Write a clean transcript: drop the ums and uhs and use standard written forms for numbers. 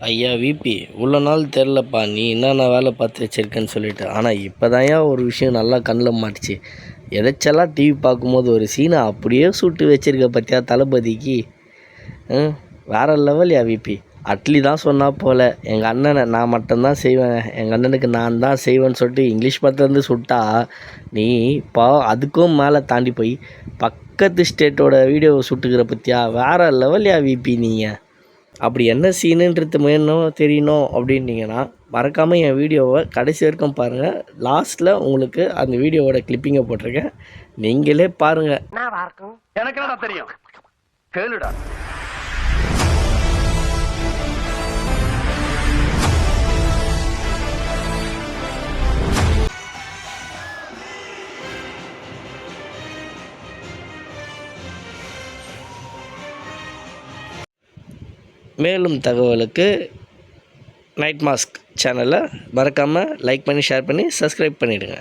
ஐயா விபி, இவ்வளோ நாள் தெரிலப்பா நீ என்னென்ன வேலை பார்த்து வச்சிருக்கேன்னு சொல்லிட்டு. ஆனால் இப்போ தான்யா ஒரு விஷயம் நல்லா கண்ணில் மாட்டுச்சு. எதாச்செல்லாம் டிவி பார்க்கும்போது ஒரு சீனை அப்படியே சுட்டு வச்சிருக்க பார்த்தியா தளபதிக்கு. வேறு லெவல் யா விபி. அட்லி தான் சொன்னால் போல் எங்கள் அண்ணனை நான் மட்டும்தான் செய்வேன், எங்கள் அண்ணனுக்கு நான் தான் செய்வேன்னு சொல்லிட்டு இங்கிலீஷ் படத்துலேருந்து சுட்டா, நீ இப்போ அதுக்கும் மேலே தாண்டி போய் பக்கத்து ஸ்டேட்டோட வீடியோவை சுட்டுக்கிற பற்றியா. வேறு லெவல் யா விபி நீங்கள். அப்படி என்ன சீனுன்றது வேணும் தெரியணும் அப்படின்னீங்கன்னா மறக்காமல் என் வீடியோவை கடைசி வரைக்கும் பாருங்கள். லாஸ்ட்டில் உங்களுக்கு அந்த வீடியோவோட கிளிப்பிங்கை போட்டிருக்கேன், நீங்களே பாருங்கள். எனக்கு என்னடா தெரியும், கேளுடா. மேலும் தகவலுக்கு நைட் மாஸ்க் சேனலை மறக்காமல் லைக் பண்ணி ஷேர் பண்ணி சப்ஸ்கிரைப் பண்ணிவிடுங்க.